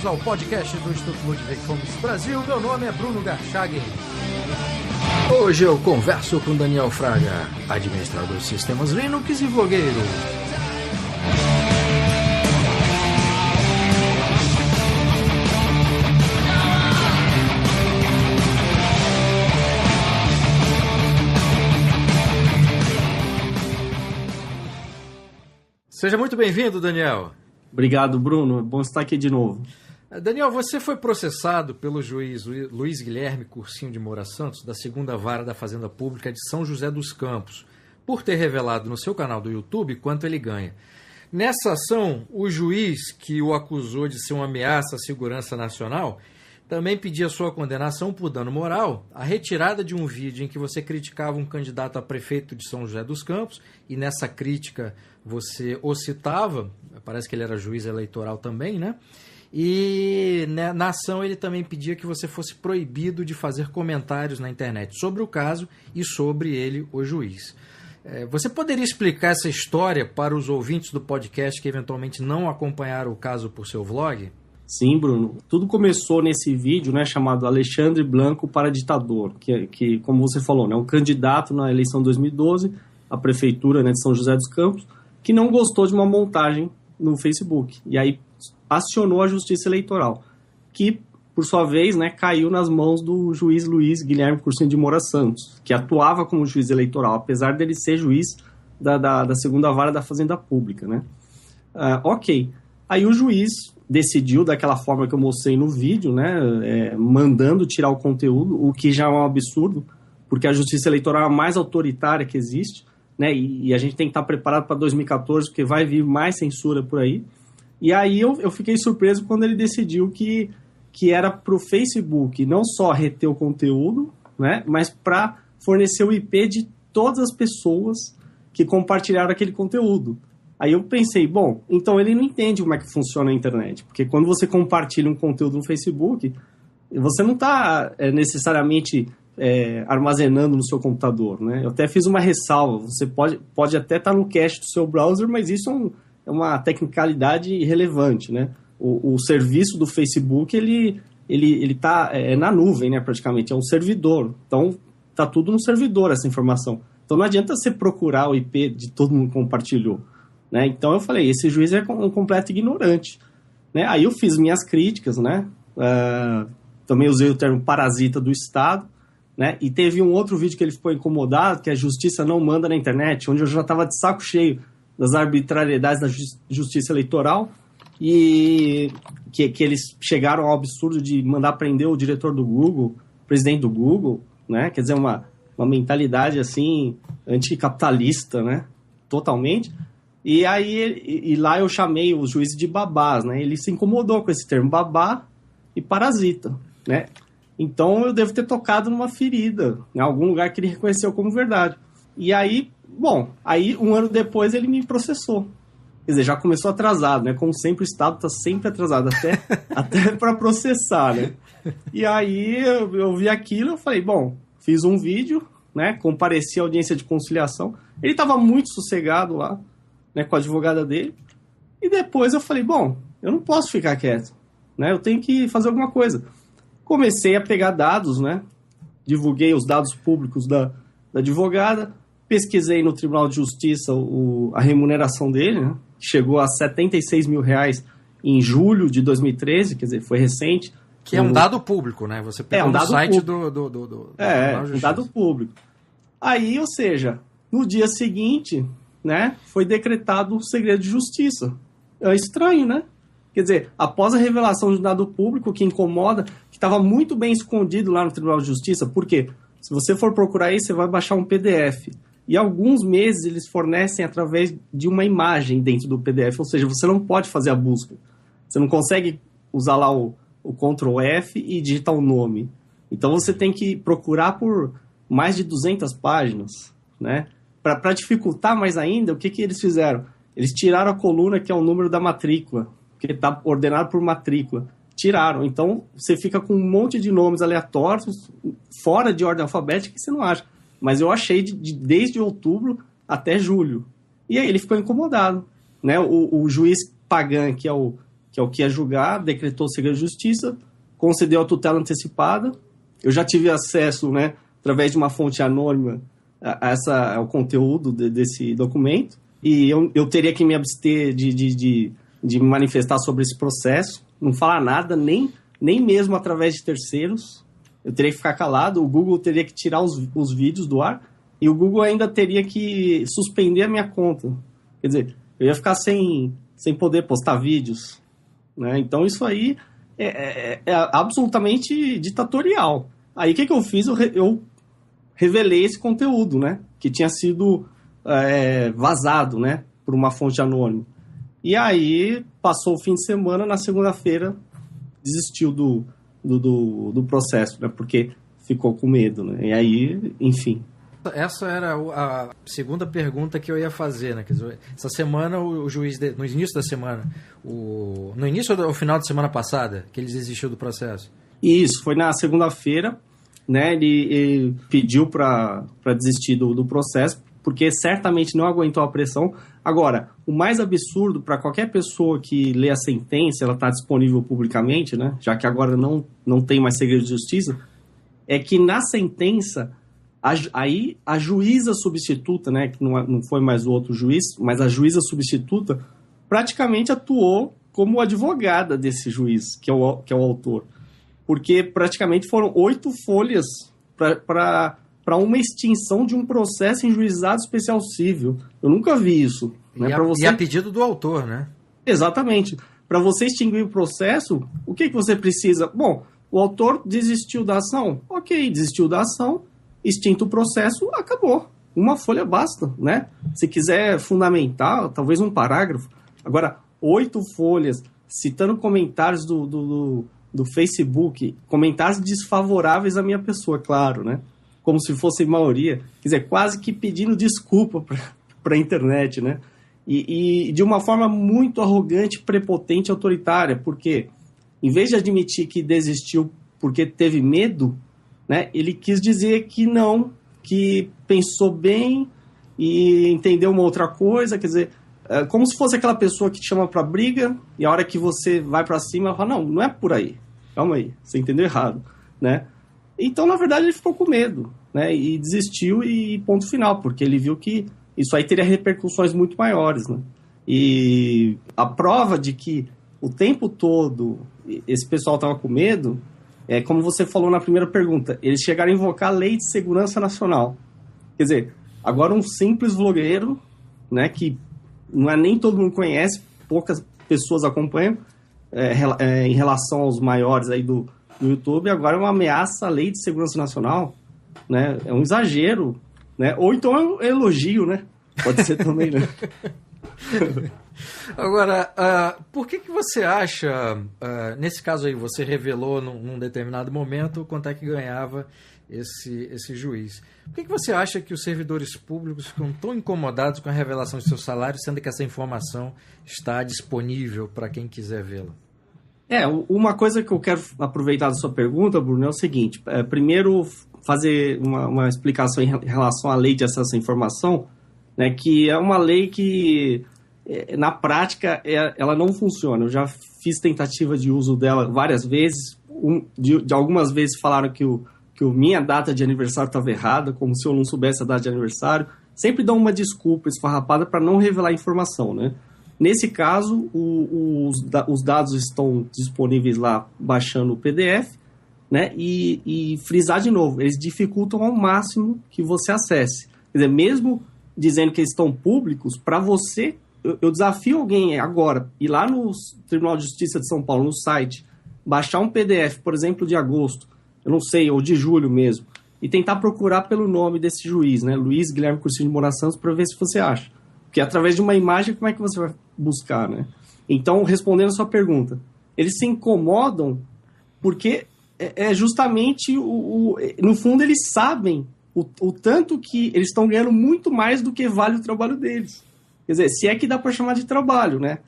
bem-vindos ao podcast do Instituto Ludwig Fomes Brasil. Meu nome é Bruno Garchagen. Hoje eu converso com Daniel Fraga, administrador de sistemas Linux e vlogueiro. Seja muito bem-vindo, Daniel. Obrigado, Bruno. É bom estar aqui de novo. Daniel, você foi processado pelo juiz Luiz Guilherme Cursinho de Moura Santos, da 2ª Vara da Fazenda Pública de São José dos Campos, por ter revelado no seu canal do YouTube quanto ele ganha. Nessa ação, o juiz que o acusou de ser uma ameaça à segurança nacional também pedia sua condenação por dano moral, a retirada de um vídeo em que você criticava um candidato a prefeito de São José dos Campos, e nessa crítica você o citava, parece que ele era juiz eleitoral também, né? E na ação ele também pedia que você fosse proibido de fazer comentários na internet sobre o caso e sobre ele, o juiz. Você poderia explicar essa história para os ouvintes do podcast que eventualmente não acompanharam o caso por seu vlog? Sim, Bruno. Tudo começou nesse vídeo, né, chamado Alexandre Blanco para ditador, que como você falou, né, um candidato na eleição de 2012 à prefeitura, né, de São José dos Campos, que não gostou de uma montagem no Facebook. E aí acionou a Justiça Eleitoral, que, por sua vez, né, caiu nas mãos do juiz Luiz Guilherme Cursinho de Moura Santos, que atuava como juiz eleitoral, apesar dele ser juiz da 2ª Vara da Fazenda Pública, né? Ok. Aí o juiz decidiu, daquela forma que eu mostrei no vídeo, né, mandando tirar o conteúdo, o que já é um absurdo, porque a Justiça Eleitoral é a mais autoritária que existe, né, e a gente tem que estar preparado para 2014, porque vai vir mais censura por aí. E aí eu fiquei surpreso quando ele decidiu que era para o Facebook não só reter o conteúdo, né, mas para fornecer o IP de todas as pessoas que compartilharam aquele conteúdo. Aí eu pensei, bom, então ele não entende como é que funciona a internet, porque quando você compartilha um conteúdo no Facebook, você não está necessariamente armazenando no seu computador, né? Eu até fiz uma ressalva, você pode até estar no cache do seu browser, mas isso é uma tecnicalidade irrelevante, né? O serviço do Facebook, ele está na nuvem, né, praticamente, é um servidor, então está tudo no servidor essa informação. Então não adianta você procurar o IP de todo mundo que compartilhou. Né? Então eu falei, esse juiz é um completo ignorante. Né? Aí eu fiz minhas críticas, né? Também usei o termo parasita do Estado, né? E teve um outro vídeo que ele ficou incomodado, que a justiça não manda na internet, onde eu já estava de saco cheio das arbitrariedades da justiça eleitoral, e que eles chegaram ao absurdo de mandar prender o diretor do Google, o presidente do Google, né? Quer dizer, uma mentalidade assim, anticapitalista, né? Totalmente. E aí, lá eu chamei os juízes de babás, né? Ele se incomodou com esse termo, babá e parasita, né? Então, eu devo ter tocado numa ferida, em algum lugar que ele reconheceu como verdade. E aí, bom, um ano depois ele me processou. Quer dizer, já começou atrasado, né? Como sempre, o Estado está sempre atrasado, até para processar, né? E aí, eu vi aquilo, eu falei, bom, fiz um vídeo, né? Compareci à audiência de conciliação. Ele estava muito sossegado lá, né, com a advogada dele, e depois eu falei, bom, eu não posso ficar quieto, né, eu tenho que fazer alguma coisa. Comecei a pegar dados, né, divulguei os dados públicos da advogada, pesquisei no Tribunal de Justiça a remuneração dele, né, que chegou a R$76 mil em julho de 2013, quer dizer, foi recente. Que é um dado público, né, você pegou no site do um dado público. Aí, ou seja, no dia seguinte, né, foi decretado o segredo de justiça. É estranho, né? Quer dizer, após a revelação de um dado público que incomoda, que estava muito bem escondido lá no Tribunal de Justiça, porque se você for procurar aí, você vai baixar um PDF. E alguns meses eles fornecem através de uma imagem dentro do PDF, ou seja, você não pode fazer a busca. Você não consegue usar lá o Ctrl F e digitar o nome. Então você tem que procurar por mais de 200 páginas, né? Para dificultar mais ainda, o que eles fizeram? Eles tiraram a coluna que é o número da matrícula, que está ordenado por matrícula. Tiraram. Então, você fica com um monte de nomes aleatórios, fora de ordem alfabética, que você não acha. Mas eu achei desde outubro até julho. E aí ele ficou incomodado. Né? O juiz Pagan, que que é o que ia julgar, decretou o segredo de justiça, concedeu a tutela antecipada. Eu já tive acesso, né, através de uma fonte anônima, ao conteúdo desse documento, e eu teria que me abster de me manifestar sobre esse processo, não falar nada, nem mesmo através de terceiros. Eu teria que ficar calado, o Google teria que tirar os vídeos do ar, e o Google ainda teria que suspender a minha conta. Quer dizer, eu ia ficar sem poder postar vídeos, né? Então isso aí é absolutamente ditatorial. Aí o que eu fiz? Eu revelei esse conteúdo, né? Que tinha sido vazado, né? Por uma fonte anônima. E aí passou o fim de semana, na segunda-feira desistiu do processo, né? Porque ficou com medo, né? E aí, enfim. Essa era a segunda pergunta que eu ia fazer, né? Quer dizer, essa semana o juiz, no início da semana, no início ou no final de semana passada, que ele desistiu do processo? Isso, foi na segunda-feira, né? Ele pediu para desistir do processo, porque certamente não aguentou a pressão. Agora, o mais absurdo para qualquer pessoa que lê a sentença, ela está disponível publicamente, né? Já que agora não tem mais segredo de justiça, é que na sentença aí a juíza substituta, né, que não foi mais o outro juiz, mas a juíza substituta praticamente atuou como advogada desse juiz, que é o autor. Porque praticamente foram 8 folhas para uma extinção de um processo em juizado especial civil. Eu nunca vi isso. Né? E a pedido do autor, né? Exatamente. Para você extinguir o processo, o que você precisa? Bom, o autor desistiu da ação. Ok, desistiu da ação. Extinto o processo, acabou. Uma folha basta, né? Se quiser fundamentar, talvez um parágrafo. Agora, 8 folhas, citando comentários do Facebook, comentários desfavoráveis à minha pessoa, claro, né? Como se fosse maioria. Quer dizer, quase que pedindo desculpa para a internet, né? E de uma forma muito arrogante, prepotente e autoritária, porque em vez de admitir que desistiu porque teve medo, né, ele quis dizer que não, que pensou bem e entendeu uma outra coisa, quer dizer, como se fosse aquela pessoa que te chama para briga e a hora que você vai para cima, ela fala, não é por aí, calma aí, você entendeu errado, né? Então, na verdade, ele ficou com medo, né, e desistiu e ponto final, porque ele viu que isso aí teria repercussões muito maiores, né? E a prova de que o tempo todo esse pessoal estava com medo como você falou na primeira pergunta, eles chegaram a invocar a Lei de Segurança Nacional. Quer dizer, agora um simples vlogueiro, né, que não é nem todo mundo conhece, poucas pessoas acompanham, em relação aos maiores aí do YouTube, agora é uma ameaça à Lei de Segurança Nacional, né? É um exagero, né? Ou então é um elogio, né? Pode ser também, né? Agora, por que você acha, nesse caso aí, você revelou num determinado momento quanto é que ganhava esse juiz? Por que você acha que os servidores públicos ficam tão incomodados com a revelação de seu salário, sendo que essa informação está disponível para quem quiser vê-la? Uma coisa que eu quero aproveitar da sua pergunta, Bruno, é o seguinte. Primeiro, fazer uma explicação em relação à lei de acesso à informação, né, que é uma lei que, na prática, ela não funciona. Eu já fiz tentativa de uso dela várias vezes. De algumas vezes falaram que minha data de aniversário estava errada, como se eu não soubesse a data de aniversário. Sempre dão uma desculpa esfarrapada para não revelar informação, né? Nesse caso, os dados estão disponíveis lá, baixando o PDF, né? E frisar de novo, eles dificultam ao máximo que você acesse. Quer dizer, mesmo dizendo que eles estão públicos, para você, eu desafio alguém agora, ir lá no Tribunal de Justiça de São Paulo, no site, baixar um PDF, por exemplo, de agosto, eu não sei, ou de julho mesmo, e tentar procurar pelo nome desse juiz, né? Luiz Guilherme Cursinho de Moura Santos, para ver se você acha. Porque através de uma imagem, como é que você vai buscar, né? Então, respondendo a sua pergunta, eles se incomodam porque justamente, no fundo, eles sabem o tanto que eles estão ganhando muito mais do que vale o trabalho deles. Quer dizer, se é que dá para chamar de trabalho, né?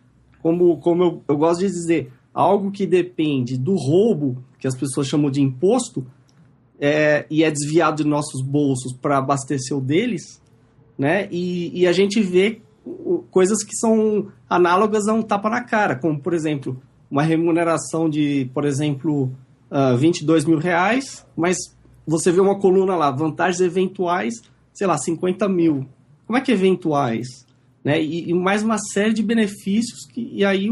Como eu gosto de dizer, algo que depende do roubo, que as pessoas chamam de imposto, e é desviado de nossos bolsos para abastecer o deles, né? E a gente vê coisas que são análogas a um tapa na cara, como, por exemplo, uma remuneração de, por exemplo, R$22.000, mas você vê uma coluna lá, vantagens eventuais, sei lá, 50 mil. Como é que é eventuais? Né? E mais uma série de benefícios, e aí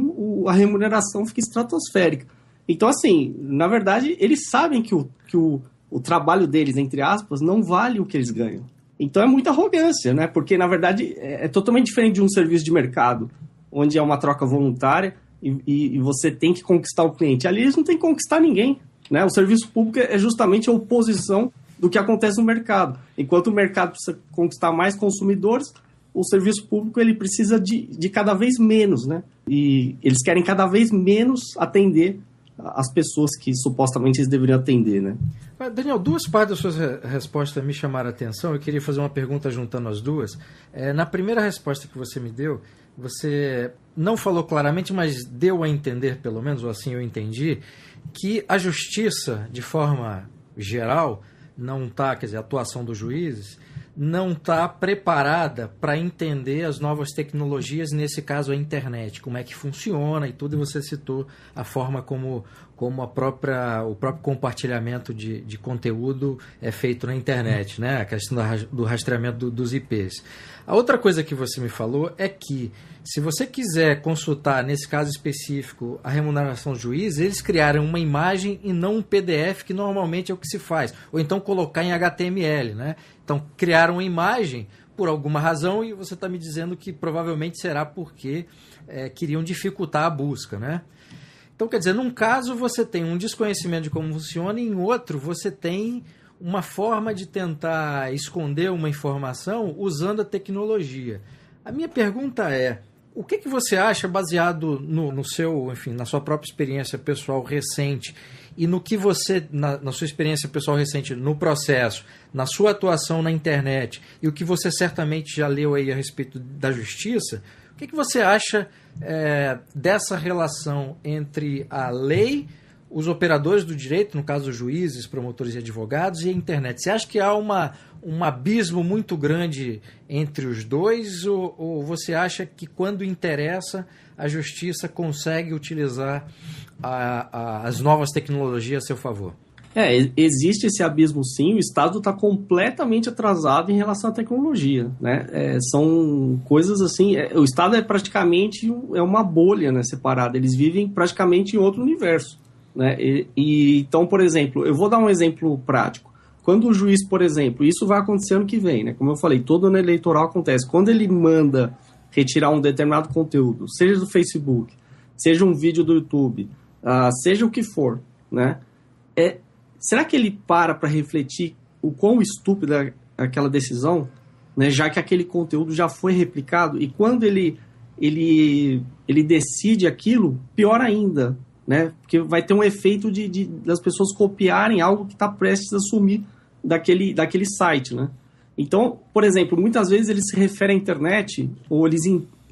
a remuneração fica estratosférica. Então, assim, na verdade, eles sabem que o trabalho deles, entre aspas, não vale o que eles ganham. Então é muita arrogância, né? Porque, na verdade, é totalmente diferente de um serviço de mercado, onde é uma troca voluntária e você tem que conquistar o cliente. Ali eles não têm que conquistar ninguém, né? O serviço público é justamente a oposição do que acontece no mercado. Enquanto o mercado precisa conquistar mais consumidores, o serviço público ele precisa de cada vez menos, né? E eles querem cada vez menos atender as pessoas que supostamente eles deveriam atender, né? Daniel, duas partes das suas respostas me chamaram a atenção. Eu queria fazer uma pergunta juntando as duas. Na primeira resposta que você me deu, você não falou claramente, mas deu a entender, pelo menos, ou assim eu entendi, que a justiça, de forma geral, não está, quer dizer, a atuação dos juízes, não está preparada para entender as novas tecnologias, nesse caso a internet, como é que funciona e tudo, e você citou a forma como o próprio compartilhamento de conteúdo é feito na internet, né? A questão do rastreamento dos IPs. A outra coisa que você me falou é que, se você quiser consultar, nesse caso específico, a remuneração dos juízes, eles criaram uma imagem e não um PDF, que normalmente é o que se faz, ou então colocar em HTML, né? Então, criaram uma imagem por alguma razão, e você está me dizendo que provavelmente será porque queriam dificultar a busca, né? Então, quer dizer, num caso você tem um desconhecimento de como funciona, e em outro você tem uma forma de tentar esconder uma informação usando a tecnologia. A minha pergunta é, o que você acha, baseado no seu, enfim, na sua própria experiência pessoal recente, e no que você, na sua experiência pessoal recente no processo, na sua atuação na internet, e o que você certamente já leu aí a respeito da justiça, o que você acha dessa relação entre a lei, os operadores do direito, no caso juízes, promotores e advogados, e a internet? Você acha que há um abismo muito grande entre os dois, ou você acha que, quando interessa, a justiça consegue utilizar as novas tecnologias a seu favor? Existe esse abismo, sim. O Estado está completamente atrasado em relação à tecnologia, né? São coisas assim... o Estado é praticamente uma bolha, né, separada. Eles vivem praticamente em outro universo, né? Então, por exemplo, eu vou dar um exemplo prático. Quando o juiz, por exemplo, isso vai acontecer ano que vem, né? Como eu falei, todo ano eleitoral acontece. Quando ele manda retirar um determinado conteúdo, seja do Facebook, seja um vídeo do YouTube, seja o que for, né? Será que ele para refletir o quão estúpida é aquela decisão, né? Já que aquele conteúdo já foi replicado, e quando ele decide aquilo, pior ainda, né? Porque vai ter um efeito das pessoas copiarem algo que está prestes a sumir daquele site, né? Então, por exemplo, muitas vezes eles se referem à internet, ou eles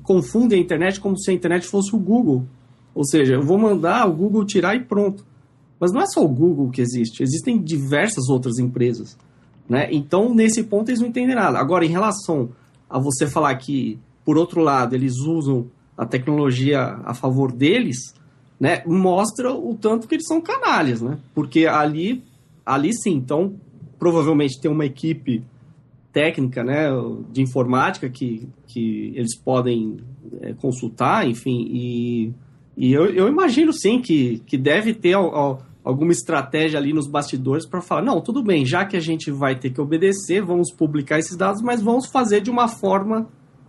confundem a internet como se a internet fosse o Google. Ou seja, eu vou mandar o Google tirar e pronto. Mas não é só o Google que existe, existem diversas outras empresas, né? Então, nesse ponto, eles não entendem nada. Agora, em relação a você falar que, por outro lado, eles usam a tecnologia a favor deles, né, mostra o tanto que eles são canalhas, né? Porque ali sim, então, provavelmente tem uma equipe técnica, né, de informática que eles podem consultar, enfim, e eu imagino sim que deve ter alguma estratégia ali nos bastidores para falar, não, tudo bem, já que a gente vai ter que obedecer, vamos publicar esses dados, mas vamos fazer de uma forma,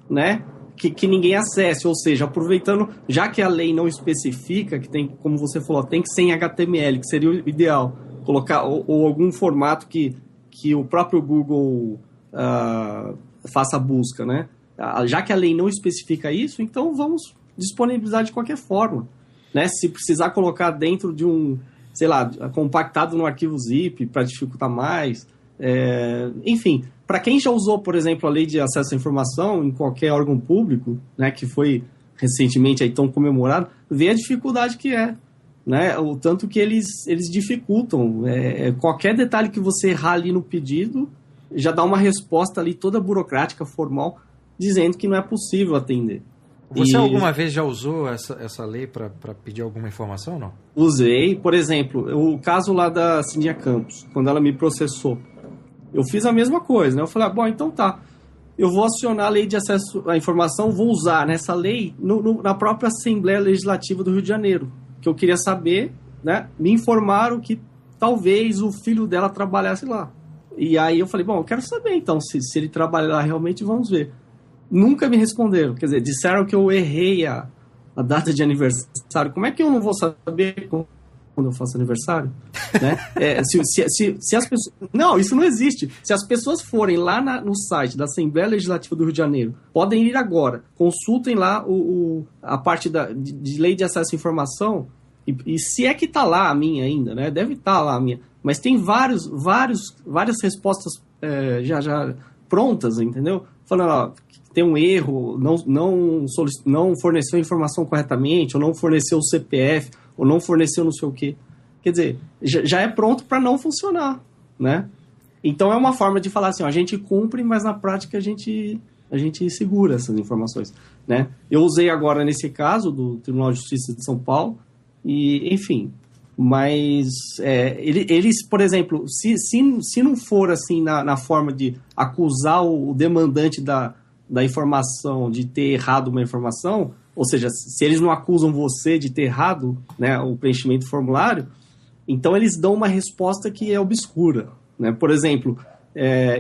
né, que ninguém acesse, ou seja, aproveitando, já que a lei não especifica, que tem, como você falou, tem que ser em HTML, que seria o ideal, colocar, ou algum formato que o próprio Google faça a busca, né? Já que a lei não especifica isso, então vamos disponibilizar de qualquer forma, né? Se precisar colocar dentro de um, sei lá, compactado no arquivo zip para dificultar mais, enfim, para quem já usou, por exemplo, a lei de acesso à informação em qualquer órgão público, né, que foi recentemente aí tão comemorado, vê a dificuldade que é, né? O tanto que eles dificultam. Qualquer detalhe que você errar ali no pedido já dá uma resposta ali toda burocrática, formal, dizendo que não é possível atender, Você alguma vez já usou essa lei para pedir alguma informação, não? Usei, por exemplo, o caso lá da Cindinha Campos, quando ela me processou. Eu fiz a mesma coisa, né? Eu falei, bom, então tá. Eu vou acionar a lei de acesso à informação, vou usar nessa lei na própria Assembleia Legislativa do Rio de Janeiro, que eu queria saber, né? Me informaram que talvez o filho dela trabalhasse lá. E aí eu falei, bom, eu quero saber então, se ele trabalha lá realmente, vamos ver. Nunca me responderam, quer dizer, disseram que eu errei a data de aniversário. Como é que eu não vou saber quando eu faço aniversário? Né? Se as pessoas... Não, isso não existe. Se as pessoas forem lá no site da Assembleia Legislativa do Rio de Janeiro, podem ir agora, consultem lá a parte de lei de acesso à informação, e se é que está lá a minha ainda, né? Deve estar lá a minha. Mas tem várias respostas já prontas, entendeu? Falando, ó, tem um erro, não forneceu a informação corretamente, ou não forneceu o CPF, ou não forneceu não sei o quê. Quer dizer, já é pronto para não funcionar, né? Então é uma forma de falar assim, ó, a gente cumpre, mas na prática a gente segura essas informações, né? Eu usei agora nesse caso do Tribunal de Justiça de São Paulo, e enfim, mas eles, por exemplo, se não for assim na forma de acusar o demandante da informação de ter errado uma informação, ou seja, se eles não acusam você de ter errado, né, o preenchimento do formulário, então eles dão uma resposta que é obscura, né? Por exemplo,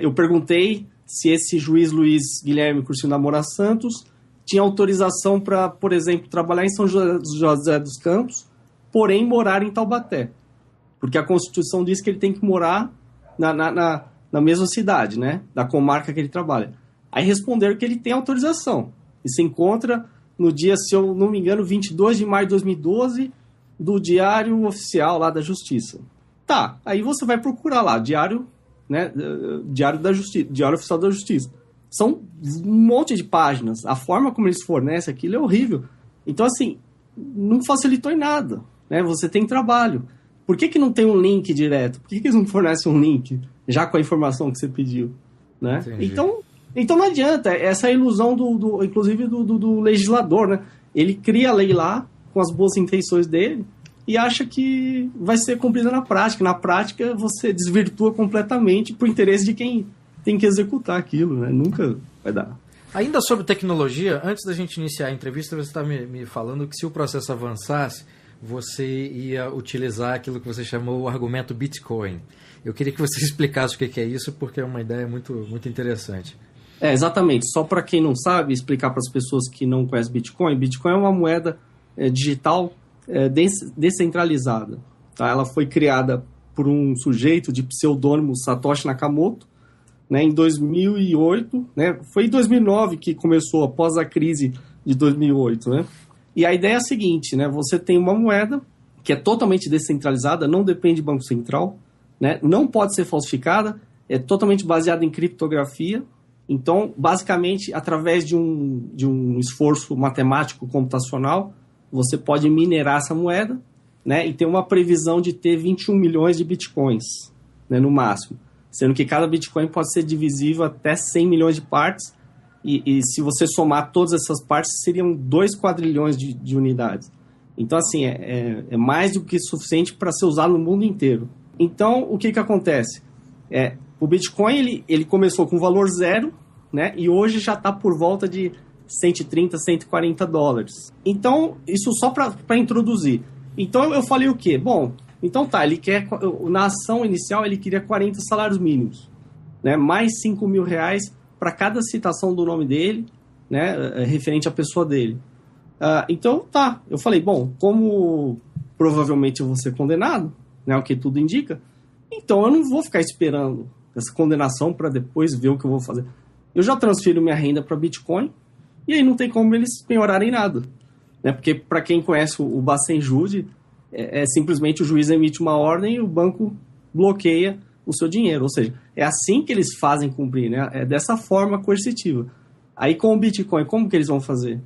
eu perguntei se esse juiz Luiz Guilherme Cursinho da Moura Santos tinha autorização para, por exemplo, trabalhar em São José dos Campos, porém morar em Taubaté, porque a Constituição diz que ele tem que morar na mesma cidade, né, da comarca que ele trabalha. Aí responderam que ele tem autorização. E se encontra no dia, se eu não me engano, 22 de maio de 2012, do Diário Oficial lá da Justiça. Tá, aí você vai procurar lá, Diário, né, Diário da Justiça, Diário Oficial da Justiça. São um monte de páginas. A forma como eles fornecem aquilo é horrível. Então, assim, não facilitou em nada, né? Você tem trabalho. Por que não tem um link direto? Por que eles não fornecem um link já com a informação que você pediu, né? Então não adianta, essa é a ilusão inclusive do legislador, né? Ele cria a lei lá com as boas intenções dele e acha que vai ser cumprida na prática. Na prática, você desvirtua completamente pro interesse de quem tem que executar aquilo, né? Nunca vai dar. Ainda sobre tecnologia, antes da gente iniciar a entrevista, você está me falando que se o processo avançasse, você ia utilizar aquilo que você chamou o argumento Bitcoin. Eu queria que você explicasse o que é isso, porque é uma ideia muito, muito interessante. Exatamente. Só para quem não sabe, explicar para as pessoas que não conhecem Bitcoin. Bitcoin é uma moeda digital descentralizada. Tá? Ela foi criada por um sujeito de pseudônimo Satoshi Nakamoto, né, em 2008. Né? Foi em 2009 que começou, após a crise de 2008. Né? E a ideia é a seguinte, né? Você tem uma moeda que é totalmente descentralizada, não depende de Banco Central, né? Não pode ser falsificada, é totalmente baseada em criptografia. Então, basicamente, através de um esforço matemático computacional, você pode minerar essa moeda, né, e ter uma previsão de ter 21 milhões de bitcoins, né, no máximo. Sendo que cada bitcoin pode ser divisível até 100 milhões de partes, e se você somar todas essas partes, seriam 2 quadrilhões de unidades. Então, assim, é mais do que suficiente para ser usado no mundo inteiro. Então, o que acontece? O Bitcoin ele começou com valor zero, né? E hoje já está por volta de 130, 140 dólares. Então, isso só para introduzir. Então, eu falei o quê? Bom, então tá, ele quer, na ação inicial, ele queria 40 salários mínimos, né? Mais 5 mil reais para cada citação do nome dele, né? Referente à pessoa dele. Então, tá, eu falei, bom, como provavelmente eu vou ser condenado, né? O que tudo indica, então eu não vou ficar esperando essa condenação para depois ver o que eu vou fazer. Eu já transfiro minha renda para Bitcoin e aí não tem como eles penhorarem nada, né? Porque para quem conhece o Bacen Jude, simplesmente o juiz emite uma ordem e o banco bloqueia o seu dinheiro. Ou seja, é assim que eles fazem cumprir, né? É dessa forma coercitiva. Aí com o Bitcoin, como que eles vão fazer?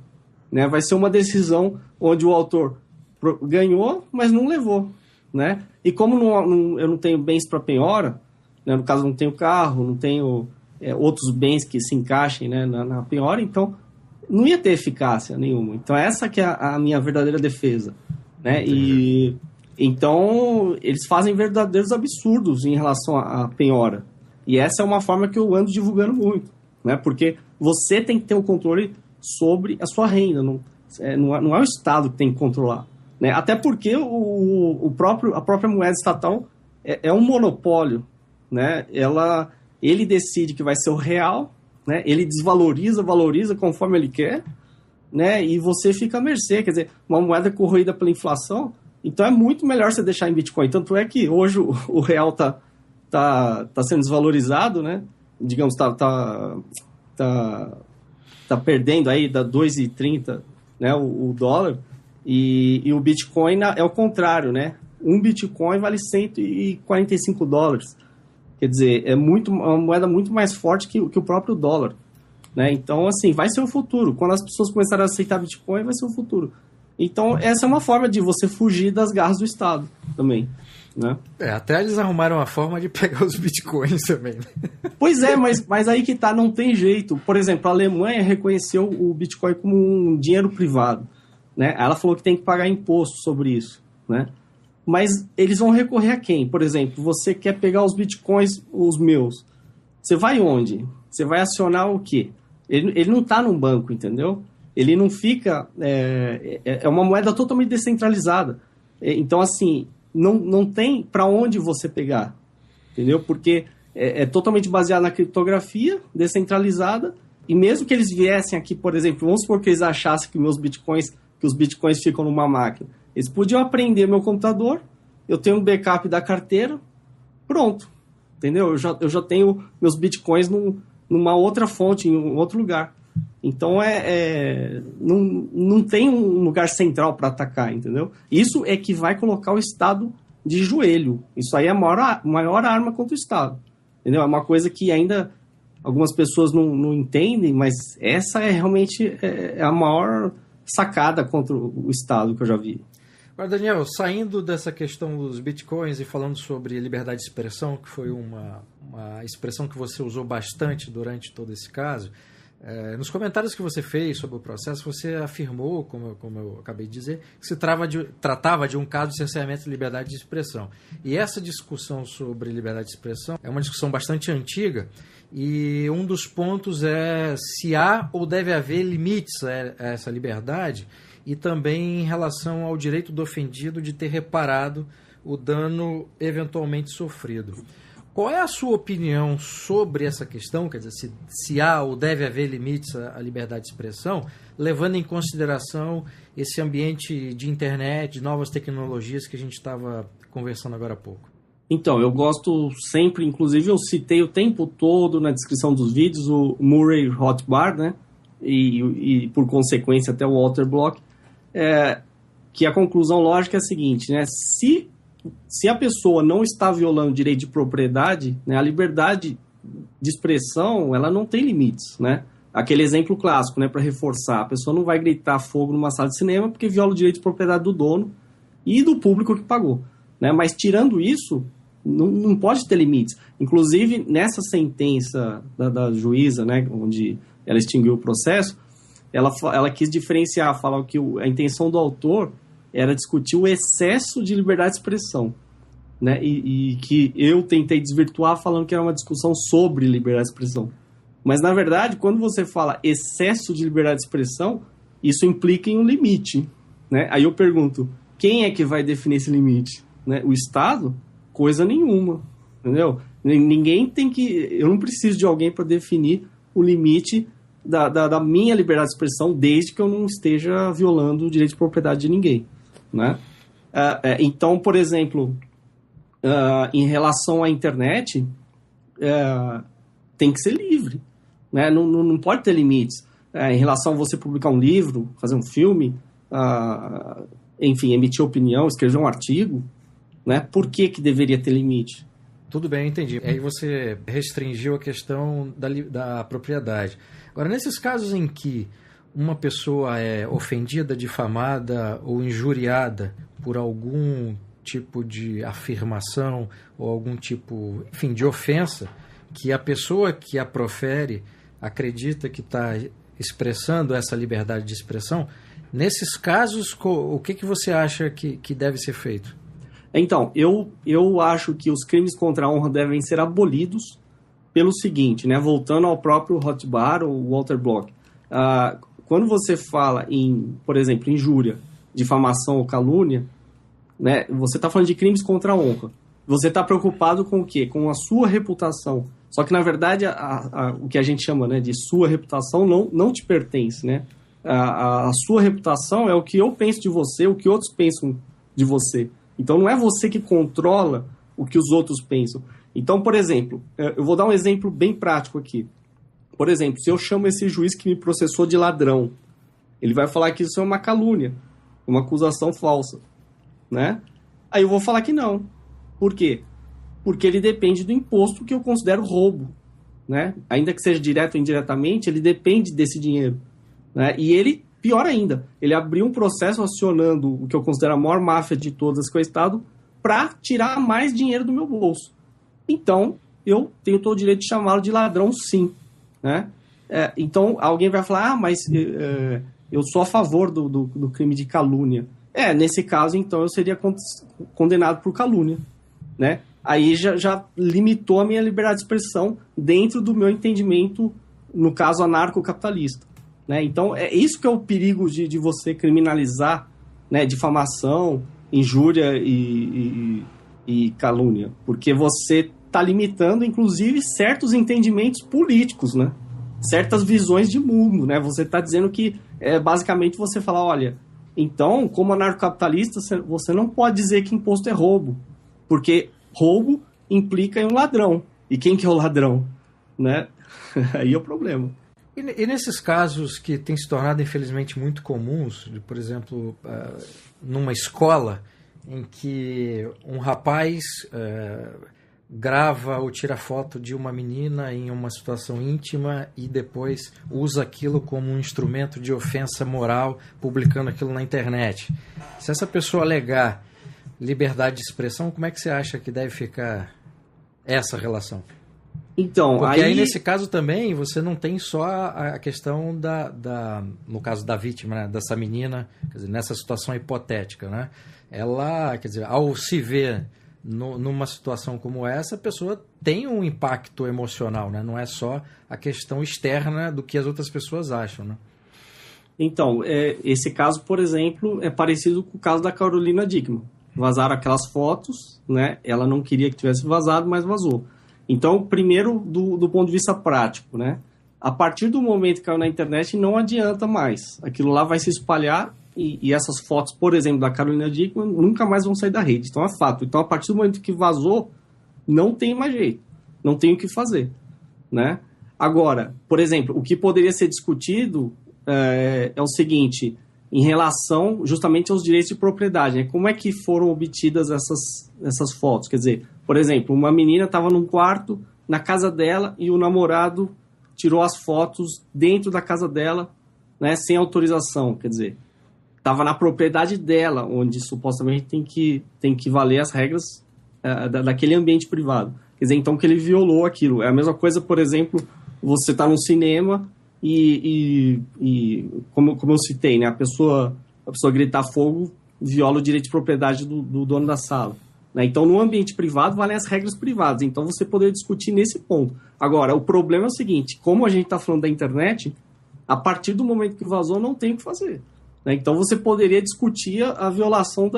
Né? Vai ser uma decisão onde o autor ganhou, mas não levou, né? E como eu não tenho bens para penhora, né? No caso não tenho carro, não tenho outros bens que se encaixem, né, na penhora, então não ia ter eficácia nenhuma. Então essa que é a minha verdadeira defesa, né? E então eles fazem verdadeiros absurdos em relação à penhora. E essa é uma forma que eu ando divulgando muito, né? Porque você tem que ter o controle sobre a sua renda, não é o Estado que tem que controlar, né? Até porque a própria moeda estatal é um monopólio, né? Ele decide que vai ser o real, né? Ele valoriza conforme ele quer, né? E você fica à mercê, quer dizer, uma moeda corroída pela inflação, então é muito melhor você deixar em Bitcoin. Tanto é que hoje o real tá sendo desvalorizado, né? Digamos, tá perdendo aí da 2,30, né? O dólar, e o Bitcoin é o contrário, né? Um Bitcoin vale $145. Quer dizer, é uma moeda muito mais forte que o próprio dólar, né? Então, assim, vai ser o futuro. Quando as pessoas começarem a aceitar Bitcoin, vai ser o futuro. Então, essa é uma forma de você fugir das garras do Estado também, né? Até eles arrumaram uma forma de pegar os Bitcoins também, né? Pois é, mas aí que tá, não tem jeito. Por exemplo, a Alemanha reconheceu o Bitcoin como um dinheiro privado, né? Ela falou que tem que pagar imposto sobre isso, né? Mas eles vão recorrer a quem? Por exemplo, você quer pegar os Bitcoins, os meus. Você vai onde? Você vai acionar o quê? Ele não está num banco, entendeu? Ele não fica... É uma moeda totalmente descentralizada. Então, assim, não tem para onde você pegar, entendeu? Porque é totalmente baseado na criptografia, descentralizada, e mesmo que eles viessem aqui, por exemplo, vamos supor que eles achassem que os Bitcoins ficam numa máquina. Eles podiam apreender meu computador, eu tenho um backup da carteira, pronto, entendeu? Eu já tenho meus Bitcoins numa outra fonte, em um outro lugar. Então, não tem um lugar central para atacar, entendeu? Isso é que vai colocar o Estado de joelho. Isso aí é a maior arma contra o Estado, entendeu? É uma coisa que ainda algumas pessoas não entendem, mas essa é realmente a maior sacada contra o Estado que eu já vi. Agora, Daniel, saindo dessa questão dos Bitcoins e falando sobre liberdade de expressão, que foi uma expressão que você usou bastante durante todo esse caso, nos comentários que você fez sobre o processo, você afirmou, como eu acabei de dizer, que se tratava de um caso de cerceamento de liberdade de expressão. E essa discussão sobre liberdade de expressão é uma discussão bastante antiga, e um dos pontos é se há ou deve haver limites a essa liberdade, e também em relação ao direito do ofendido de ter reparado o dano eventualmente sofrido. Qual é a sua opinião sobre essa questão? Quer dizer, se há ou deve haver limites à liberdade de expressão, levando em consideração esse ambiente de internet, de novas tecnologias que a gente estava conversando agora há pouco? Então, eu gosto sempre, inclusive eu citei o tempo todo na descrição dos vídeos o Murray Rothbard, né? E por consequência até o Walter Block, que a conclusão lógica é a seguinte, né? Se a pessoa não está violando o direito de propriedade, né, a liberdade de expressão, ela não tem limites, né? Aquele exemplo clássico, né, para reforçar, a pessoa não vai gritar fogo numa sala de cinema porque viola o direito de propriedade do dono e do público que pagou, né? Mas tirando isso, não pode ter limites. Inclusive, nessa sentença da juíza, né, onde ela extinguiu o processo, ela quis diferenciar, falar que a intenção do autor era discutir o excesso de liberdade de expressão, né? E que eu tentei desvirtuar falando que era uma discussão sobre liberdade de expressão. Mas, na verdade, quando você fala excesso de liberdade de expressão, isso implica em um limite, né? Aí eu pergunto, quem é que vai definir esse limite? Né? O Estado? Coisa nenhuma, entendeu? Ninguém tem que... Eu não preciso de alguém para definir o limite da minha liberdade de expressão, desde que eu não esteja violando o direito de propriedade de ninguém, né? Então, por exemplo, em relação à internet, tem que ser livre, né? Não pode ter limites. Em relação a você publicar um livro, fazer um filme, enfim, emitir opinião, escrever um artigo, né? Por que deveria ter limite? Tudo bem, entendi. Aí você restringiu a questão da propriedade. Agora, nesses casos em que uma pessoa é ofendida, difamada ou injuriada por algum tipo de afirmação ou algum tipo, enfim, de ofensa, que a pessoa que a profere acredita que está expressando essa liberdade de expressão. Nesses casos, o que você acha que deve ser feito? Então, eu acho que os crimes contra a honra devem ser abolidos pelo seguinte, né? Voltando ao próprio Rothbard ou Walter Block. Quando você fala em, por exemplo, injúria, difamação ou calúnia, né? Você está falando de crimes contra a honra. Você está preocupado com o quê? Com a sua reputação. Só que, na verdade, o que a gente chama, né, de sua reputação não te pertence, né? A sua reputação é o que eu penso de você, o que outros pensam de você. Então, não é você que controla o que os outros pensam. Então, por exemplo, eu vou dar um exemplo bem prático aqui. Por exemplo, se eu chamo esse juiz que me processou de ladrão, ele vai falar que isso é uma calúnia, uma acusação falsa, né? Aí eu vou falar que não. Por quê? Porque ele depende do imposto que eu considero roubo, né? Ainda que seja direto ou indiretamente, ele depende desse dinheiro, né? E ele, pior ainda, ele abriu um processo acionando o que eu considero a maior máfia de todas que é o Estado para tirar mais dinheiro do meu bolso. Então, eu tenho todo o direito de chamá-lo de ladrão, sim, né? Então, alguém vai falar, mas eu sou a favor do crime de calúnia. Nesse caso, então, eu seria condenado por calúnia, né? Aí já limitou a minha liberdade de expressão dentro do meu entendimento, no caso anarcocapitalista, né? Então, é isso que é o perigo de você criminalizar, né, difamação, injúria e calúnia, porque você está limitando, inclusive, certos entendimentos políticos, né? Certas visões de mundo, né? Você está dizendo que, basicamente, você fala, olha, então, como anarcocapitalista, você não pode dizer que imposto é roubo, porque roubo implica em um ladrão. E quem que é o ladrão? Né? Aí é o problema. E nesses casos que têm se tornado, infelizmente, muito comuns, por exemplo, numa escola em que um rapaz grava ou tira foto de uma menina em uma situação íntima e depois usa aquilo como um instrumento de ofensa moral, publicando aquilo na internet. Se essa pessoa alegar liberdade de expressão, como é que você acha que deve ficar essa relação? Então, porque aí nesse caso também você não tem só a questão no caso da vítima, né, dessa menina, quer dizer, nessa situação hipotética, né? Ela, quer dizer, ao se ver numa situação como essa, a pessoa tem um impacto emocional, né? Não é só a questão externa do que as outras pessoas acham, né? Então, esse caso, por exemplo, é parecido com o caso da Carolina Dickmann. Vazaram aquelas fotos, né? Ela não queria que tivesse vazado, mas vazou. Então, primeiro, do ponto de vista prático, né? A partir do momento que caiu na internet, não adianta mais. Aquilo lá vai se espalhar e essas fotos, por exemplo, da Carolina Dickmann, nunca mais vão sair da rede. Então, é fato. Então, a partir do momento que vazou, não tem mais jeito. Não tem o que fazer, né? Agora, por exemplo, o que poderia ser discutido é o seguinte, em relação justamente aos direitos de propriedade, né? Como é que foram obtidas essas fotos? Quer dizer, por exemplo, uma menina estava num quarto na casa dela e o namorado tirou as fotos dentro da casa dela, né, sem autorização. Quer dizer, estava na propriedade dela, onde supostamente tem que valer as regras daquele ambiente privado. Quer dizer, então que ele violou aquilo. É a mesma coisa, por exemplo, você está no cinema e como eu citei, né, a pessoa gritar fogo viola o direito de propriedade do dono da sala, né? Então, no ambiente privado, valem as regras privadas. Então, você poderia discutir nesse ponto. Agora, o problema é o seguinte, como a gente está falando da internet, a partir do momento que vazou, não tem o que fazer, né? Então, você poderia discutir a violação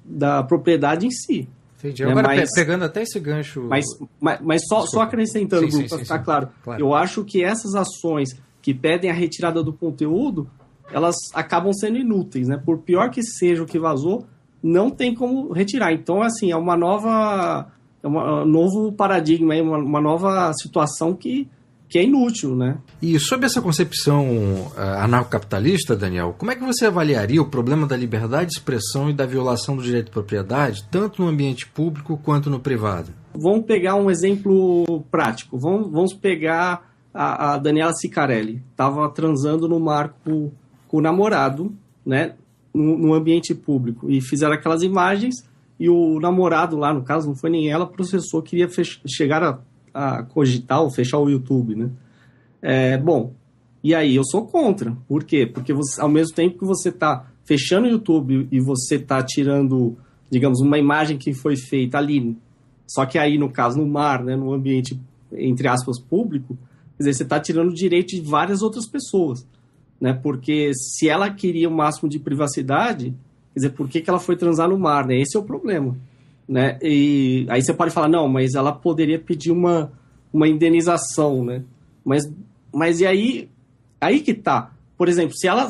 da propriedade em si. Entendi. Agora, pegando até esse gancho... Mas só acrescentando, Bruno, para ficar claro, eu acho que essas ações que pedem a retirada do conteúdo, elas acabam sendo inúteis, né? Por pior que seja o que vazou, não tem como retirar. Então, assim, é um novo paradigma, uma nova situação que é inútil, né? E sob essa concepção anarcocapitalista, Daniel, como é que você avaliaria o problema da liberdade de expressão e da violação do direito de propriedade, tanto no ambiente público quanto no privado? Vamos pegar um exemplo prático. Vamos pegar a Daniela Ciccarelli. Estava transando no marco com o namorado, né, no ambiente público. E fizeram aquelas imagens e o namorado lá, no caso, não foi nem ela, processou, queria chegar a cogitar ou fechar o YouTube, né? Bom, e aí eu sou contra. Por quê? Porque você, ao mesmo tempo que você está fechando o YouTube e você está tirando, digamos, uma imagem que foi feita ali, só que aí, no caso, no mar, né, no ambiente, entre aspas, público, quer dizer, você está tirando o direito de várias outras pessoas, né? Porque se ela queria o máximo de privacidade, quer dizer, por que ela foi transar no mar, né? Esse é o problema, né? E aí você pode falar, não, mas ela poderia pedir uma indenização, né? Mas e aí que tá. Por exemplo, se ela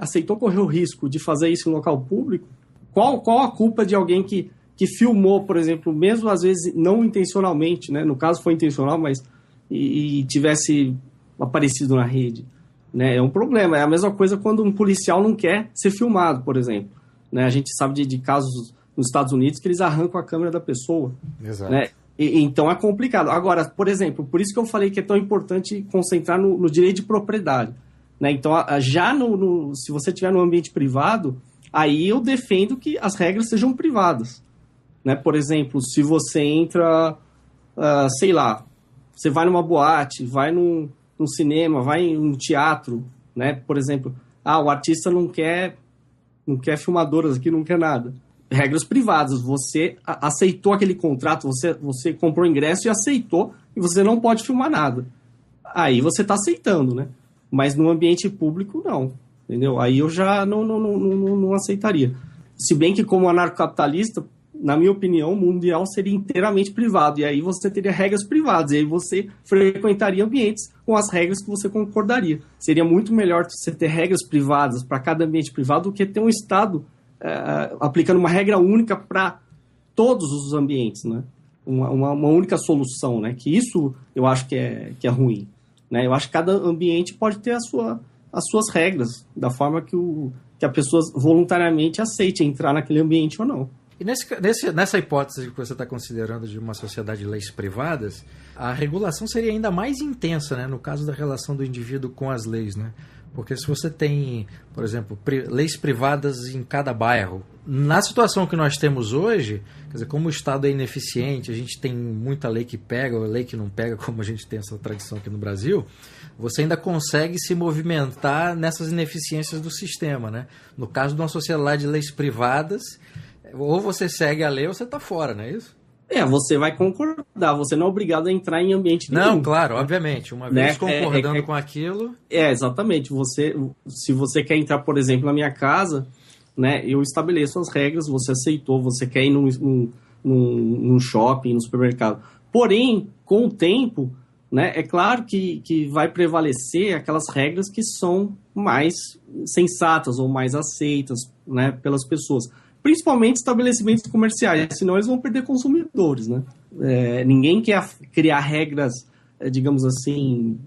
aceitou correr o risco de fazer isso em local público, qual a culpa de alguém que filmou, por exemplo, mesmo às vezes não intencionalmente, né? No caso foi intencional, mas e tivesse aparecido na rede, né? É um problema. É a mesma coisa quando um policial não quer ser filmado, por exemplo, né? A gente sabe de casos nos Estados Unidos que eles arrancam a câmera da pessoa. Exato. Né? Então é complicado. Agora, por exemplo, por isso que eu falei que é tão importante concentrar no direito de propriedade, né? Então, já se você estiver no ambiente privado, aí eu defendo que as regras sejam privadas, né? Por exemplo, se você entra, sei lá, você vai numa boate, vai num cinema, vai em um teatro, né? Por exemplo, o artista não quer filmadoras aqui, não quer nada. Regras privadas, você aceitou aquele contrato, você comprou o ingresso e aceitou, e você não pode filmar nada. Aí você está aceitando, né? Mas no ambiente público, não. Entendeu? Aí eu já não aceitaria. Se bem que, como anarcocapitalista, na minha opinião, o mundial seria inteiramente privado. E aí você teria regras privadas. E aí você frequentaria ambientes com as regras que você concordaria. Seria muito melhor você ter regras privadas para cada ambiente privado do que ter um Estado aplicando uma regra única para todos os ambientes, né? Uma única solução, né? Que isso eu acho que é ruim. Né? Eu acho que cada ambiente pode ter as suas regras, da forma que a pessoa voluntariamente aceite entrar naquele ambiente ou não. E nessa hipótese que você está considerando de uma sociedade de leis privadas, a regulação seria ainda mais intensa, né? No caso da relação do indivíduo com as leis, né? Porque se você tem, por exemplo, leis privadas em cada bairro, na situação que nós temos hoje, quer dizer, como o Estado é ineficiente, a gente tem muita lei que pega, ou lei que não pega, como a gente tem essa tradição aqui no Brasil, você ainda consegue se movimentar nessas ineficiências do sistema, né? No caso de uma sociedade de leis privadas, ou você segue a lei ou você está fora, não é isso? Você vai concordar, você não é obrigado a entrar em ambiente nenhum. Não, claro, obviamente, uma vez concordando com aquilo... Exatamente, se você quer entrar, por exemplo, na minha casa, né, eu estabeleço as regras, você aceitou, você quer ir num shopping, no supermercado. Porém, com o tempo, né, é claro que vai prevalecer aquelas regras que são mais sensatas ou mais aceitas, né, pelas pessoas. Principalmente estabelecimentos comerciais, senão eles vão perder consumidores, né? Ninguém quer criar regras, digamos assim,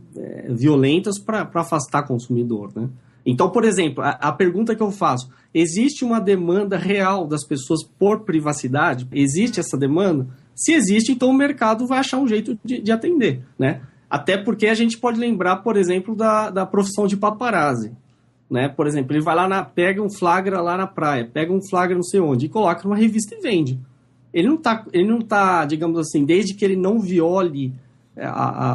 violentas para afastar consumidor, né? Então, por exemplo, a pergunta que eu faço, existe uma demanda real das pessoas por privacidade? Existe essa demanda? Se existe, então o mercado vai achar um jeito de atender, né? Até porque a gente pode lembrar, por exemplo, da profissão de paparazzi. Né? Por exemplo, ele vai lá, pega um flagra lá na praia, pega um flagra não sei onde e coloca numa revista e vende. Ele não tá, digamos assim, desde que ele não viole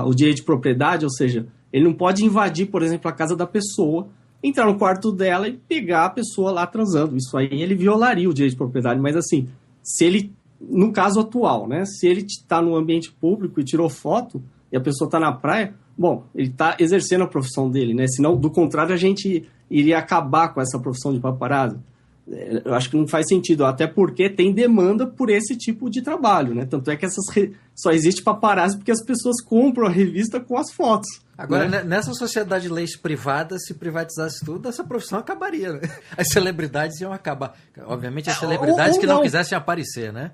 o direito de propriedade, ou seja, ele não pode invadir, por exemplo, a casa da pessoa, entrar no quarto dela e pegar a pessoa lá transando. Isso aí ele violaria o direito de propriedade, mas assim, se ele, no caso atual, né, se ele está no ambiente público e tirou foto e a pessoa está na praia, bom, ele está exercendo a profissão dele, né? Senão, do contrário, a gente iria acabar com essa profissão de paparazzi. Eu acho que não faz sentido, até porque tem demanda por esse tipo de trabalho, né? Tanto é que só existe paparazzi porque as pessoas compram a revista com as fotos. Agora, né? Nessa sociedade de leis privadas, se privatizasse tudo, essa profissão acabaria, né? As celebridades iam acabar. Obviamente, as celebridades que não quisessem aparecer, né?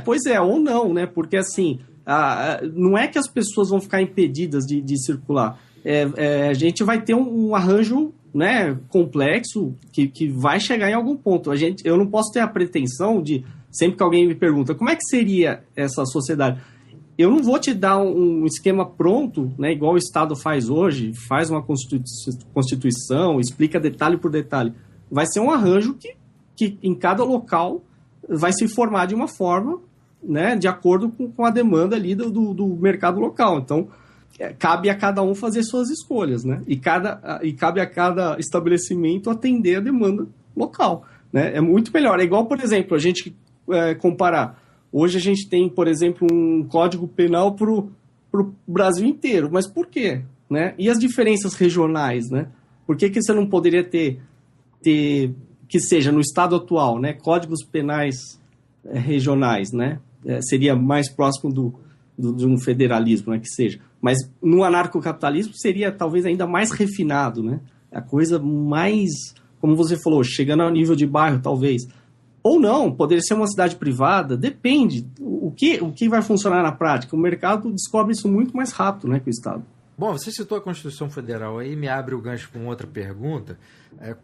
Pois é, ou não, né? Porque, assim, não é que as pessoas vão ficar impedidas de circular. A gente vai ter um arranjo, né, complexo que vai chegar em algum ponto. Eu não posso ter a pretensão de, sempre que alguém me pergunta como é que seria essa sociedade, eu não vou te dar um esquema pronto, né, igual o Estado faz hoje, faz uma constituição, explica detalhe por detalhe. Vai ser um arranjo que em cada local vai se formar de uma forma, né, de acordo com a demanda ali do mercado local. Então, cabe a cada um fazer suas escolhas, né? E cabe a cada estabelecimento atender a demanda local, né? É muito melhor. É igual, por exemplo, a gente comparar. Hoje a gente tem, por exemplo, um código penal para o Brasil inteiro. Mas por quê? Né? E as diferenças regionais, né? Por que você não poderia ter que seja no estado atual, né? Códigos penais regionais, né? Seria mais próximo de um federalismo, né? Que seja. Mas no anarcocapitalismo seria talvez ainda mais refinado, né? A coisa mais, como você falou, chegando ao nível de bairro, talvez. Ou não, poderia ser uma cidade privada, depende. O que vai funcionar na prática? O mercado descobre isso muito mais rápido, né, que o Estado. Bom, você citou a Constituição Federal, aí me abre o gancho com outra pergunta. Quer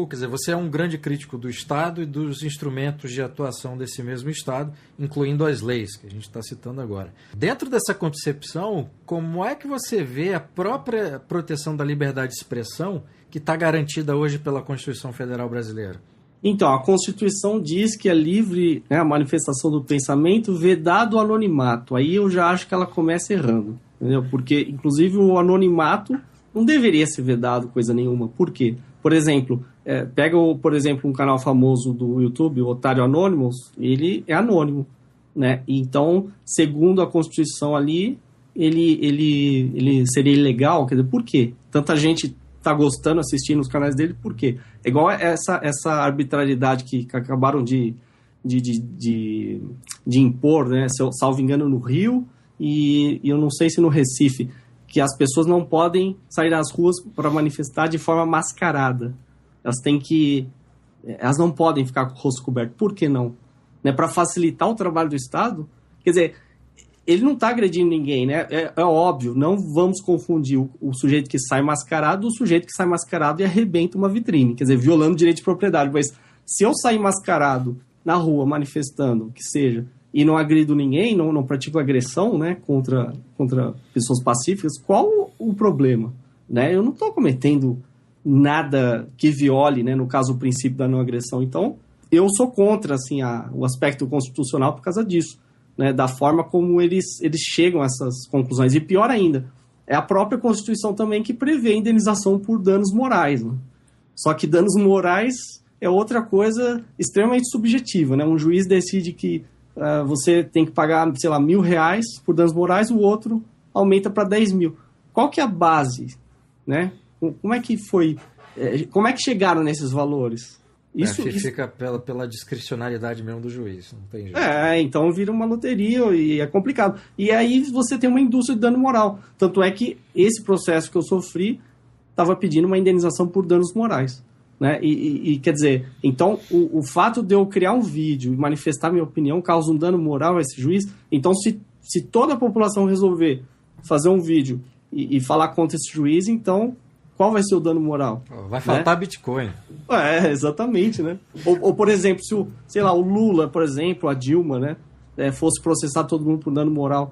dizer, você é um grande crítico do Estado e dos instrumentos de atuação desse mesmo Estado, incluindo as leis, que a gente está citando agora. Dentro dessa concepção, como é que você vê a própria proteção da liberdade de expressão que está garantida hoje pela Constituição Federal Brasileira? Então, a Constituição diz que é livre, né, a manifestação do pensamento, vedado o anonimato. Aí eu já acho que ela começa errando, entendeu? Porque, inclusive, o anonimato não deveria ser vedado coisa nenhuma. Por quê? Por exemplo, por exemplo, um canal famoso do YouTube, o Otário Anonymous, ele é anônimo, né? Então, segundo a Constituição ali, ele seria ilegal. Quer dizer, por quê? Tanta gente está gostando, assistindo os canais dele, por quê? É igual essa arbitrariedade que acabaram de impor, né? Salvo engano, no Rio e eu não sei se no Recife, que as pessoas não podem sair das ruas para manifestar de forma mascarada. Elas não podem ficar com o rosto coberto. Por que não? Né? Para facilitar o trabalho do Estado? Quer dizer, ele não está agredindo ninguém, né? É óbvio, não vamos confundir o sujeito que sai mascarado do sujeito que sai mascarado e arrebenta uma vitrine, quer dizer, violando o direito de propriedade. Mas se eu sair mascarado na rua, manifestando, o que seja, e não agrido ninguém, não pratico agressão, né, contra pessoas pacíficas, qual o problema? Né? Eu não estou cometendo nada que viole, né, no caso, o princípio da não agressão. Então, eu sou contra assim, o aspecto constitucional por causa disso. Né, da forma como eles chegam a essas conclusões. E pior ainda, é a própria Constituição também que prevê indenização por danos morais. Né? Só que danos morais é outra coisa extremamente subjetiva. Né? Um juiz decide que você tem que pagar, sei lá, R$1.000 por danos morais, o outro aumenta para 10 mil. Qual que é a base? Né? Como é que foi? Como é que chegaram nesses valores? Isso fica pela discricionariedade mesmo do juiz, não tem jeito. Então vira uma loteria e é complicado. E aí você tem uma indústria de dano moral. Tanto é que esse processo que eu sofri estava pedindo uma indenização por danos morais. Né? E quer dizer, então o fato de eu criar um vídeo e manifestar minha opinião causa um dano moral a esse juiz. Então se toda a população resolver fazer um vídeo e falar contra esse juiz, então qual vai ser o dano moral? Vai faltar, né? Bitcoin. Exatamente, né? Ou, por exemplo, se o Lula, por exemplo, a Dilma, né, fosse processar todo mundo por dano moral.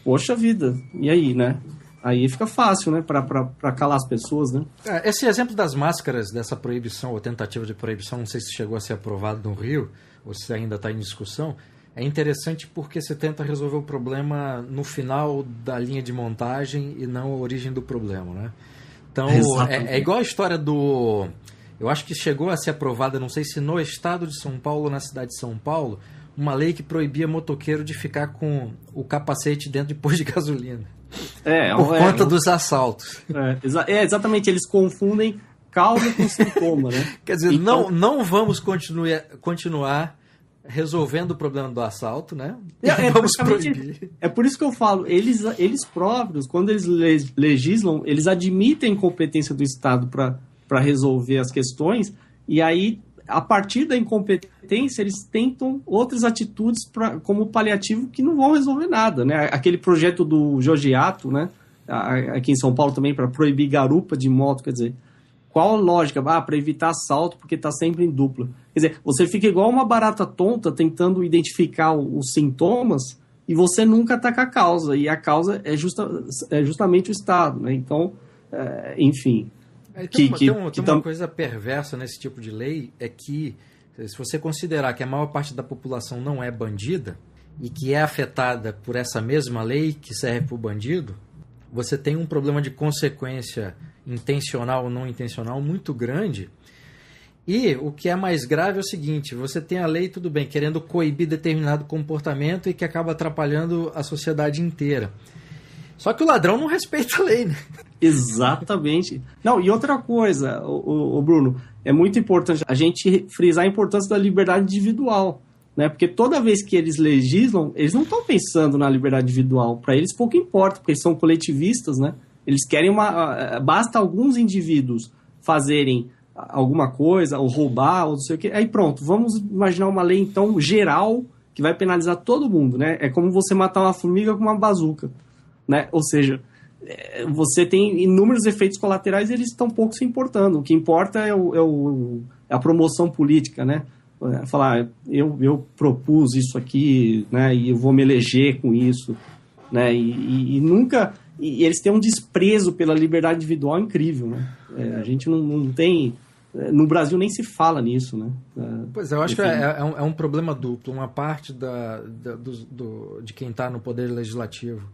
Poxa vida, e aí, né? Aí fica fácil, né, para calar as pessoas, né? Esse exemplo das máscaras, dessa proibição ou tentativa de proibição, não sei se chegou a ser aprovado no Rio, ou se ainda está em discussão, é interessante porque você tenta resolver o problema no final da linha de montagem e não a origem do problema, né? Então, é igual a história do... Eu acho que chegou a ser aprovada, não sei se no estado de São Paulo ou na cidade de São Paulo, uma lei que proibia motoqueiro de ficar com o capacete dentro de posto de gasolina. Por conta dos assaltos. Exatamente, eles confundem causa com sintoma, né? Quer dizer, então... não vamos continuar resolvendo o problema do assalto, né? Vamos proibir. É por isso que eu falo, eles próprios, quando eles legislam, eles admitem a incompetência do Estado para resolver as questões, e aí, a partir da incompetência, eles tentam outras atitudes como paliativo que não vão resolver nada, né? Aquele projeto do Giorgiato, né? Aqui em São Paulo também, para proibir garupa de moto, quer dizer, qual a lógica? Para evitar assalto, porque está sempre em dupla. Quer dizer, você fica igual uma barata tonta tentando identificar os sintomas e você nunca ataca a causa. E a causa é justamente o Estado, né? Então, enfim... Tem uma coisa perversa nesse tipo de lei, é que se você considerar que a maior parte da população não é bandida e que é afetada por essa mesma lei que serve para o bandido, você tem um problema de consequência intencional ou não intencional muito grande. E o que é mais grave é o seguinte, você tem a lei, tudo bem, querendo coibir determinado comportamento e que acaba atrapalhando a sociedade inteira. Só que o ladrão não respeita a lei, né? Exatamente. Não, e outra coisa, o Bruno, é muito importante a gente frisar a importância da liberdade individual, né? Porque toda vez que eles legislam, eles não estão pensando na liberdade individual. Para eles pouco importa, porque eles são coletivistas, né? Eles querem basta alguns indivíduos fazerem alguma coisa, ou roubar, ou não sei o quê. Aí pronto, vamos imaginar uma lei, então, geral, que vai penalizar todo mundo, né? É como você matar uma formiga com uma bazuca, né? Ou seja, você tem inúmeros efeitos colaterais e eles estão pouco se importando. O que importa é a promoção política, né? Falar, eu propus isso aqui, né? E eu vou me eleger com isso, né? E nunca... E eles têm um desprezo pela liberdade individual incrível, né? A gente não tem... No Brasil nem se fala nisso, né? Pois é, eu acho que é um problema duplo. Uma parte de quem está no poder legislativo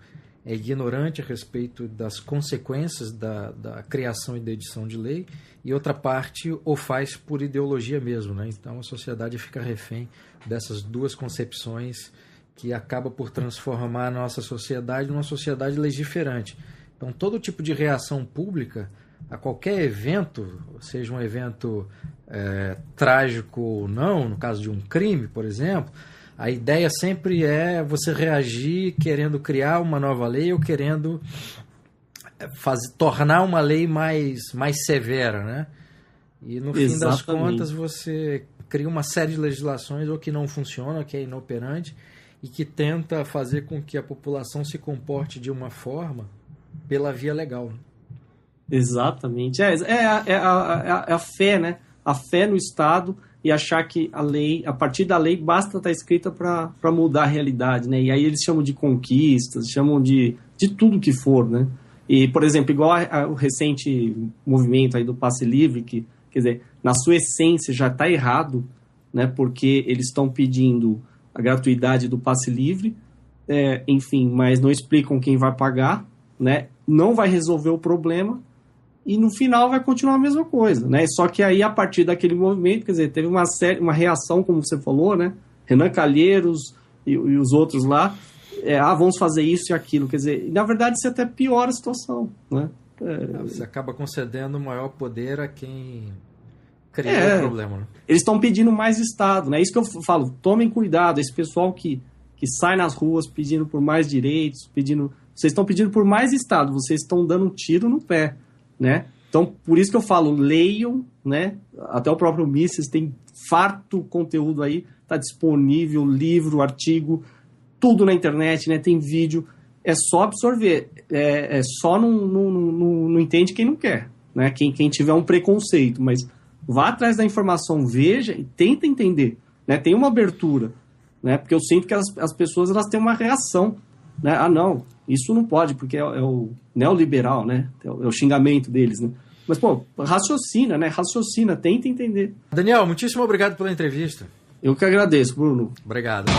é ignorante a respeito das consequências da criação e da edição de lei, e outra parte o faz por ideologia mesmo, né? Então a sociedade fica refém dessas duas concepções que acaba por transformar a nossa sociedade numa sociedade legiferante. Então todo tipo de reação pública a qualquer evento, seja um evento trágico ou não, no caso de um crime, por exemplo, a ideia sempre é você reagir querendo criar uma nova lei ou querendo tornar uma lei mais severa, né? E no fim das contas você cria uma série de legislações ou que não funciona, que é inoperante e que tenta fazer com que a população se comporte de uma forma pela via legal. Exatamente. A fé, né? A fé no Estado e achar que a lei, a partir da lei, basta estar escrita para mudar a realidade, né? E aí eles chamam de conquistas, chamam de tudo que for, né? E, por exemplo, igual o recente movimento aí do passe livre, que, quer dizer, na sua essência já está errado, né? Porque eles estão pedindo a gratuidade do passe livre, enfim, mas não explicam quem vai pagar, né? Não vai resolver o problema, e no final vai continuar a mesma coisa, né? Só que aí, a partir daquele movimento, quer dizer, teve uma reação, como você falou, né? Renan Calheiros e os outros lá, vamos fazer isso e aquilo, quer dizer, na verdade isso até piora a situação, né? Você acaba concedendo maior poder a quem criou o problema, né? Eles estão pedindo mais Estado, né? Isso que eu falo, tomem cuidado, esse pessoal que sai nas ruas pedindo por mais direitos, vocês estão pedindo por mais Estado, vocês estão dando um tiro no pé, né? Então, por isso que eu falo, leiam, né? Até o próprio Mises tem farto conteúdo aí, está disponível, livro, artigo, tudo na internet, né? Tem vídeo, é só absorver, só não entende quem não quer, né? Quem tiver um preconceito, mas vá atrás da informação, veja e tenta entender, né? Tem uma abertura, né? Porque eu sinto que as pessoas elas têm uma reação, né? Não, isso não pode, porque é o neoliberal, né? É o xingamento deles, né? Mas, pô, raciocina, né? Raciocina, tenta entender. Daniel, muitíssimo obrigado pela entrevista. Eu que agradeço, Bruno. Obrigado.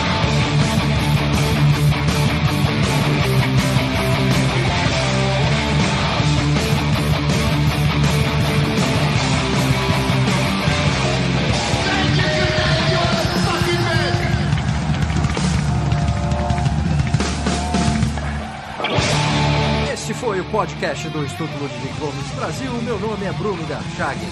Esse foi o podcast do Instituto Ludwig Gomes Brasil. Meu nome é Bruno Garchagen.